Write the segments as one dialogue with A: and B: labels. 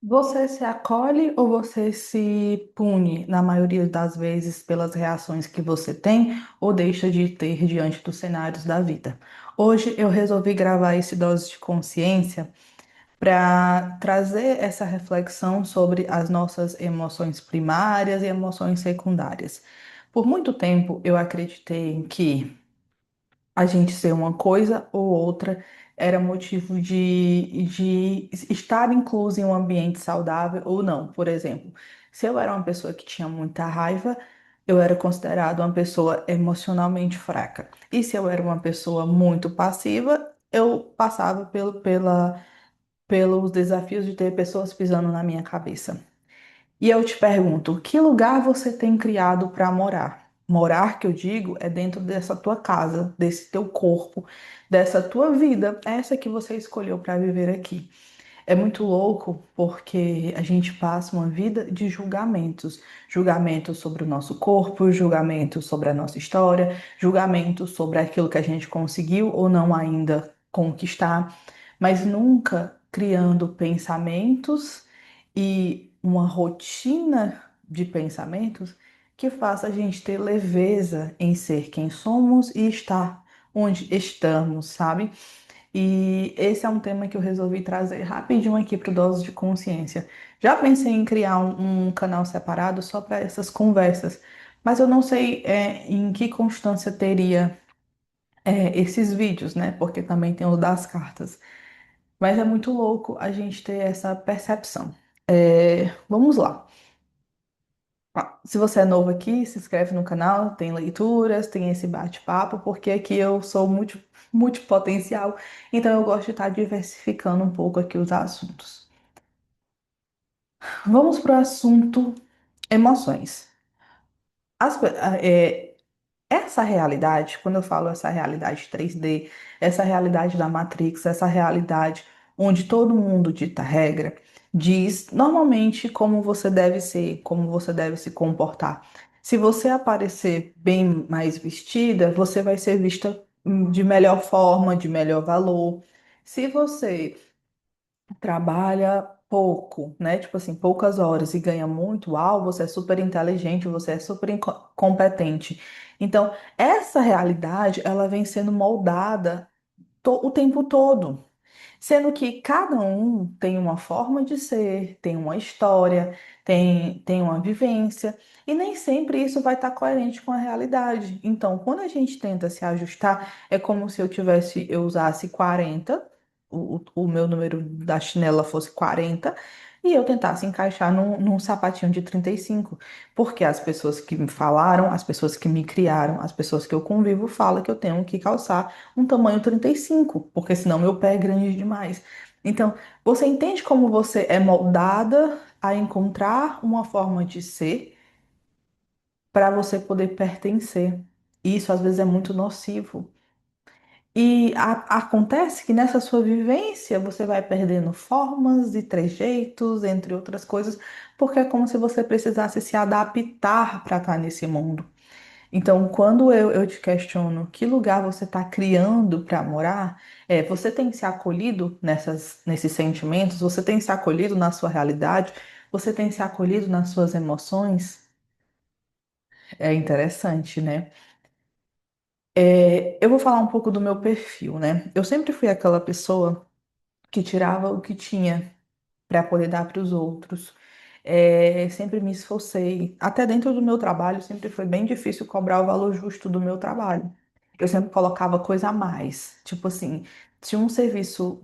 A: Você se acolhe ou você se pune, na maioria das vezes, pelas reações que você tem ou deixa de ter diante dos cenários da vida? Hoje eu resolvi gravar esse Dose de Consciência para trazer essa reflexão sobre as nossas emoções primárias e emoções secundárias. Por muito tempo eu acreditei que a gente ser uma coisa ou outra era motivo de estar incluso em um ambiente saudável ou não. Por exemplo, se eu era uma pessoa que tinha muita raiva, eu era considerada uma pessoa emocionalmente fraca. E se eu era uma pessoa muito passiva, eu passava pelos desafios de ter pessoas pisando na minha cabeça. E eu te pergunto, que lugar você tem criado para morar? Morar, que eu digo, é dentro dessa tua casa, desse teu corpo, dessa tua vida, essa que você escolheu para viver aqui. É muito louco porque a gente passa uma vida de julgamentos. Julgamentos sobre o nosso corpo, julgamentos sobre a nossa história, julgamentos sobre aquilo que a gente conseguiu ou não ainda conquistar, mas nunca criando pensamentos e uma rotina de pensamentos que faça a gente ter leveza em ser quem somos e estar onde estamos, sabe? E esse é um tema que eu resolvi trazer rapidinho aqui para o Dose de Consciência. Já pensei em criar um canal separado só para essas conversas, mas eu não sei em que constância teria esses vídeos, né? Porque também tem os das cartas. Mas é muito louco a gente ter essa percepção. Vamos lá. Se você é novo aqui, se inscreve no canal, tem leituras, tem esse bate-papo, porque aqui eu sou multipotencial, então eu gosto de estar diversificando um pouco aqui os assuntos. Vamos para o assunto emoções. As pe- ah, é, Essa realidade, quando eu falo essa realidade 3D, essa realidade da Matrix, essa realidade onde todo mundo dita regra, diz normalmente como você deve ser, como você deve se comportar. Se você aparecer bem mais vestida, você vai ser vista de melhor forma, de melhor valor. Se você trabalha pouco, né? Tipo assim, poucas horas e ganha muito, uau, você é super inteligente, você é super competente. Então, essa realidade, ela vem sendo moldada o tempo todo. Sendo que cada um tem uma forma de ser, tem uma história, tem uma vivência, e nem sempre isso vai estar coerente com a realidade. Então, quando a gente tenta se ajustar, é como se eu usasse 40, o meu número da chinela fosse 40, e eu tentasse encaixar num sapatinho de 35. Porque as pessoas que me falaram, as pessoas que me criaram, as pessoas que eu convivo falam que eu tenho que calçar um tamanho 35, porque senão meu pé é grande demais. Então, você entende como você é moldada a encontrar uma forma de ser para você poder pertencer. Isso às vezes é muito nocivo. E acontece que nessa sua vivência você vai perdendo formas e trejeitos, entre outras coisas, porque é como se você precisasse se adaptar para estar nesse mundo. Então, quando eu te questiono que lugar você está criando para morar, você tem se acolhido nesses sentimentos, você tem se acolhido na sua realidade, você tem se acolhido nas suas emoções? É interessante, né? Eu vou falar um pouco do meu perfil, né? Eu sempre fui aquela pessoa que tirava o que tinha para poder dar para os outros. Sempre me esforcei. Até dentro do meu trabalho, sempre foi bem difícil cobrar o valor justo do meu trabalho. Eu sempre colocava coisa a mais. Tipo assim, se um serviço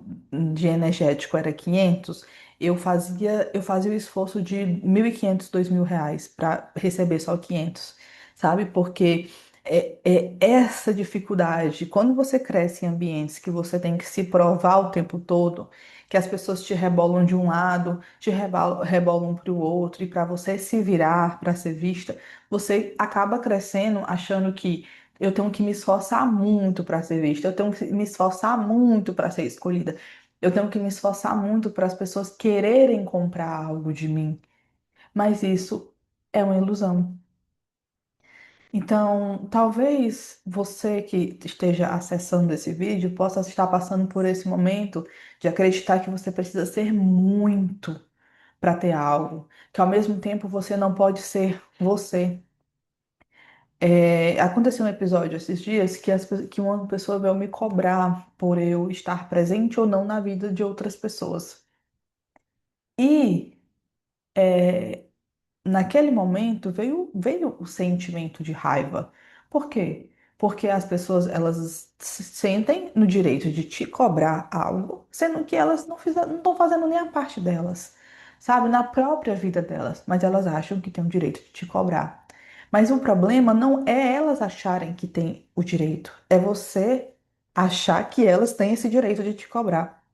A: de energético era 500, eu fazia o esforço de 1.500, R$ 2.000 para receber só 500, sabe? Porque é essa dificuldade. Quando você cresce em ambientes que você tem que se provar o tempo todo, que as pessoas te rebolam de um lado, te rebolam para o outro, e para você se virar, para ser vista, você acaba crescendo achando que eu tenho que me esforçar muito para ser vista, eu tenho que me esforçar muito para ser escolhida, eu tenho que me esforçar muito para as pessoas quererem comprar algo de mim. Mas isso é uma ilusão. Então, talvez você que esteja acessando esse vídeo possa estar passando por esse momento de acreditar que você precisa ser muito para ter algo, que ao mesmo tempo você não pode ser você. Aconteceu um episódio esses dias que, que uma pessoa veio me cobrar por eu estar presente ou não na vida de outras pessoas. E naquele momento veio o sentimento de raiva. Por quê? Porque as pessoas elas se sentem no direito de te cobrar algo, sendo que elas não estão fazendo nem a parte delas, sabe, na própria vida delas, mas elas acham que têm o direito de te cobrar. Mas o problema não é elas acharem que têm o direito, é você achar que elas têm esse direito de te cobrar.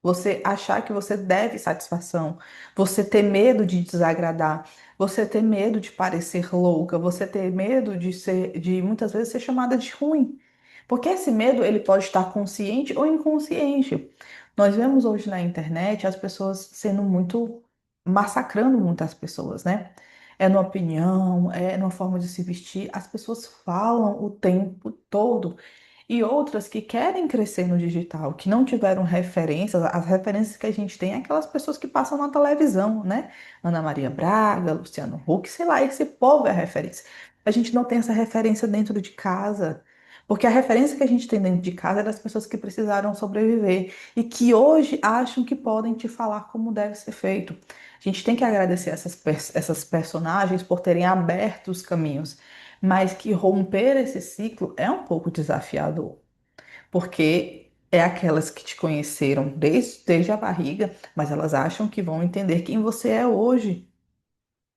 A: Você achar que você deve satisfação, você ter medo de desagradar, você ter medo de parecer louca, você ter medo de muitas vezes ser chamada de ruim. Porque esse medo ele pode estar consciente ou inconsciente. Nós vemos hoje na internet as pessoas sendo muito massacrando muitas pessoas, né? É na opinião, é na forma de se vestir. As pessoas falam o tempo todo e outras que querem crescer no digital, que não tiveram referências, as referências que a gente tem é aquelas pessoas que passam na televisão, né? Ana Maria Braga, Luciano Huck, sei lá, esse povo é a referência. A gente não tem essa referência dentro de casa, porque a referência que a gente tem dentro de casa é das pessoas que precisaram sobreviver e que hoje acham que podem te falar como deve ser feito. A gente tem que agradecer essas personagens por terem aberto os caminhos, mas que romper esse ciclo é um pouco desafiador, porque é aquelas que te conheceram desde a barriga, mas elas acham que vão entender quem você é hoje,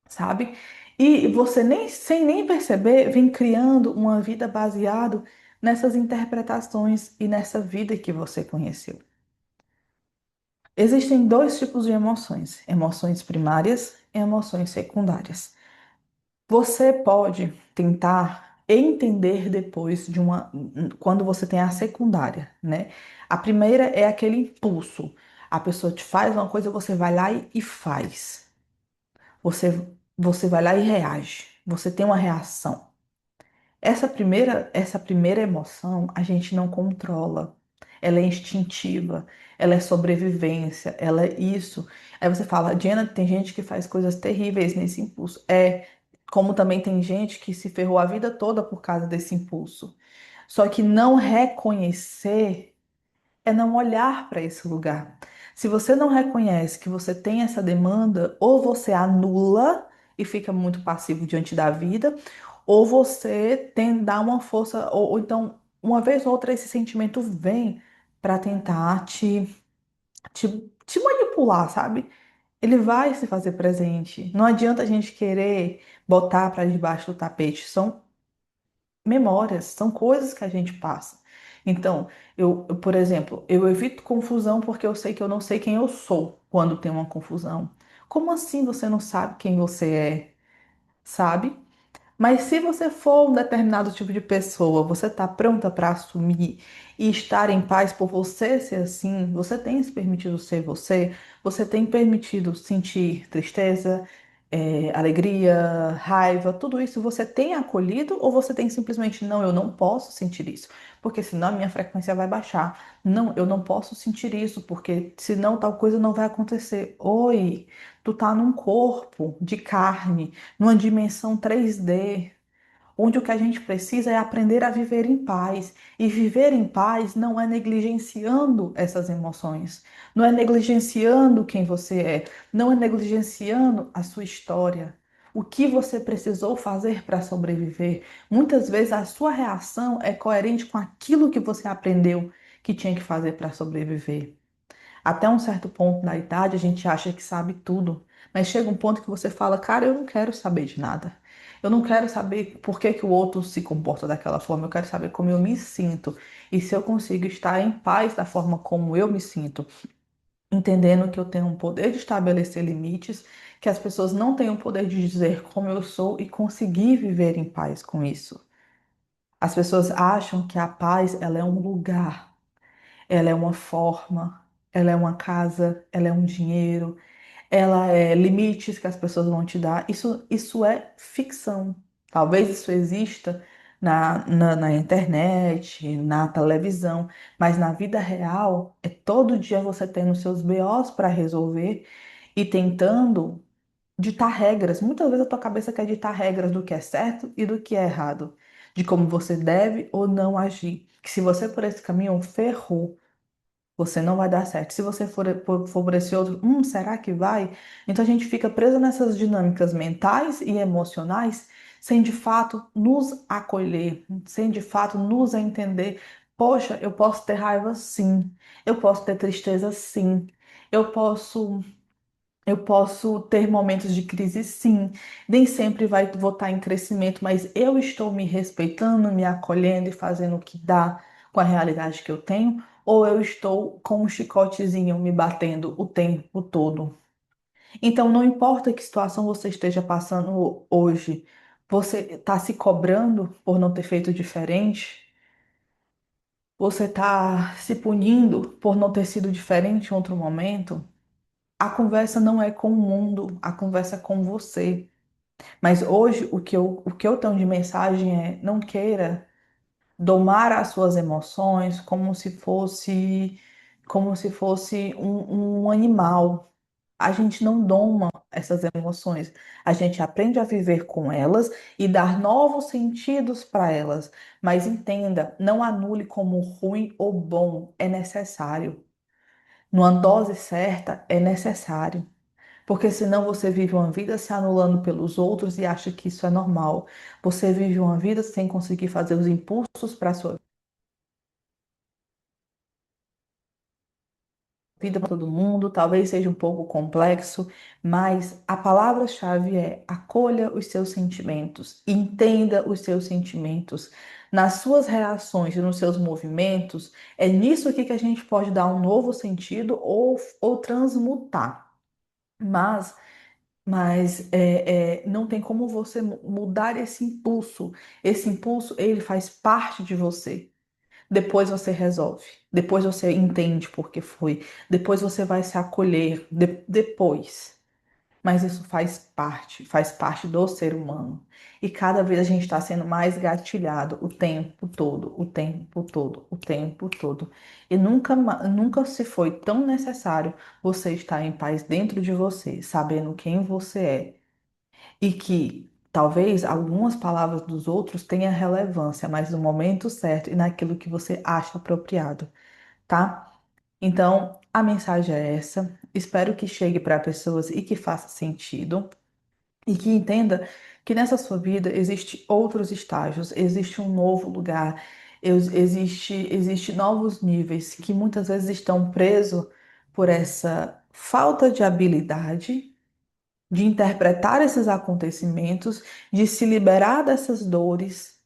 A: sabe? E você nem sem nem perceber vem criando uma vida baseado nessas interpretações e nessa vida que você conheceu. Existem dois tipos de emoções: emoções primárias e emoções secundárias. Você pode tentar entender depois de quando você tem a secundária, né? A primeira é aquele impulso. A pessoa te faz uma coisa, você vai lá e faz. Você vai lá e reage. Você tem uma reação. Essa primeira emoção a gente não controla. Ela é instintiva, ela é sobrevivência, ela é isso. Aí você fala, Diana, tem gente que faz coisas terríveis nesse impulso. Como também tem gente que se ferrou a vida toda por causa desse impulso. Só que não reconhecer é não olhar para esse lugar. Se você não reconhece que você tem essa demanda, ou você anula e fica muito passivo diante da vida, ou você tem dar uma força, ou então, uma vez ou outra, esse sentimento vem para tentar te manipular, sabe? Ele vai se fazer presente. Não adianta a gente querer botar para debaixo do tapete. São memórias, são coisas que a gente passa. Então, por exemplo, eu evito confusão porque eu sei que eu não sei quem eu sou quando tem uma confusão. Como assim você não sabe quem você é? Sabe? Mas se você for um determinado tipo de pessoa, você está pronta para assumir e estar em paz por você ser assim, você tem se permitido ser você, você tem permitido sentir tristeza, alegria, raiva, tudo isso você tem acolhido ou você tem simplesmente, não, eu não posso sentir isso, porque senão a minha frequência vai baixar. Não, eu não posso sentir isso, porque senão tal coisa não vai acontecer. Oi, tu tá num corpo de carne numa dimensão 3D, onde o que a gente precisa é aprender a viver em paz. E viver em paz não é negligenciando essas emoções, não é negligenciando quem você é, não é negligenciando a sua história. O que você precisou fazer para sobreviver? Muitas vezes a sua reação é coerente com aquilo que você aprendeu que tinha que fazer para sobreviver. Até um certo ponto da idade, a gente acha que sabe tudo, mas chega um ponto que você fala, cara, eu não quero saber de nada. Eu não quero saber por que que o outro se comporta daquela forma, eu quero saber como eu me sinto e se eu consigo estar em paz da forma como eu me sinto, entendendo que eu tenho um poder de estabelecer limites, que as pessoas não têm o poder de dizer como eu sou e conseguir viver em paz com isso. As pessoas acham que a paz, ela é um lugar, ela é uma forma, ela é uma casa, ela é um dinheiro, ela é limites que as pessoas vão te dar. Isso é ficção. Talvez isso exista na internet, na televisão, mas na vida real é todo dia você tendo seus BOs para resolver e tentando ditar regras. Muitas vezes a tua cabeça quer ditar regras do que é certo e do que é errado, de como você deve ou não agir. Que se você for esse caminho, ferrou. Você não vai dar certo. Se você for por esse outro, será que vai? Então a gente fica preso nessas dinâmicas mentais e emocionais sem de fato nos acolher, sem de fato nos entender. Poxa, eu posso ter raiva sim, eu posso ter tristeza sim, eu posso. Eu posso ter momentos de crise, sim. Nem sempre vou estar em crescimento, mas eu estou me respeitando, me acolhendo e fazendo o que dá com a realidade que eu tenho, ou eu estou com um chicotezinho me batendo o tempo todo. Então, não importa que situação você esteja passando hoje, você está se cobrando por não ter feito diferente, você está se punindo por não ter sido diferente em outro momento. A conversa não é com o mundo, a conversa é com você. Mas hoje o que eu tenho de mensagem é: não queira domar as suas emoções como se fosse um animal. A gente não doma essas emoções. A gente aprende a viver com elas e dar novos sentidos para elas. Mas entenda, não anule como ruim ou bom, é necessário. Numa dose certa, é necessário. Porque senão você vive uma vida se anulando pelos outros e acha que isso é normal. Você vive uma vida sem conseguir fazer os impulsos para a sua vida para todo mundo, talvez seja um pouco complexo, mas a palavra-chave é: acolha os seus sentimentos, entenda os seus sentimentos. Nas suas reações e nos seus movimentos, é nisso aqui que a gente pode dar um novo sentido ou transmutar. Mas não tem como você mudar esse impulso. Esse impulso, ele faz parte de você. Depois você resolve. Depois você entende por que foi. Depois você vai se acolher. Depois. Mas isso faz parte do ser humano. E cada vez a gente está sendo mais gatilhado o tempo todo, o tempo todo, o tempo todo. E nunca se foi tão necessário você estar em paz dentro de você, sabendo quem você é. E que talvez algumas palavras dos outros tenham relevância, mas no momento certo e naquilo que você acha apropriado, tá? Então, a mensagem é essa. Espero que chegue para pessoas e que faça sentido e que entenda que nessa sua vida existe outros estágios, existe um novo lugar, existe novos níveis que muitas vezes estão presos por essa falta de habilidade de interpretar esses acontecimentos, de se liberar dessas dores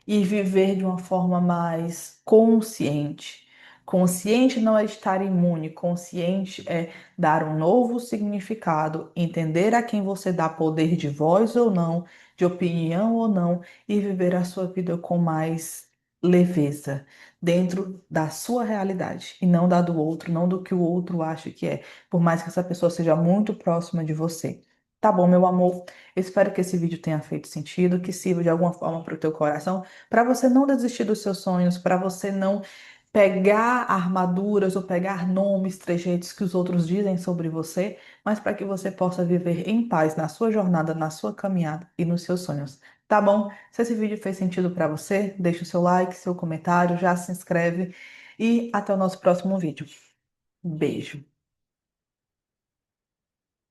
A: e viver de uma forma mais consciente. Consciente não é estar imune, consciente é dar um novo significado, entender a quem você dá poder de voz ou não, de opinião ou não, e viver a sua vida com mais leveza, dentro da sua realidade e não da do outro, não do que o outro acha que é, por mais que essa pessoa seja muito próxima de você. Tá bom, meu amor? Eu espero que esse vídeo tenha feito sentido, que sirva de alguma forma para o teu coração, para você não desistir dos seus sonhos, para você não pegar armaduras ou pegar nomes, trejeitos que os outros dizem sobre você, mas para que você possa viver em paz na sua jornada, na sua caminhada e nos seus sonhos. Tá bom? Se esse vídeo fez sentido para você, deixa o seu like, seu comentário, já se inscreve e até o nosso próximo vídeo. Beijo.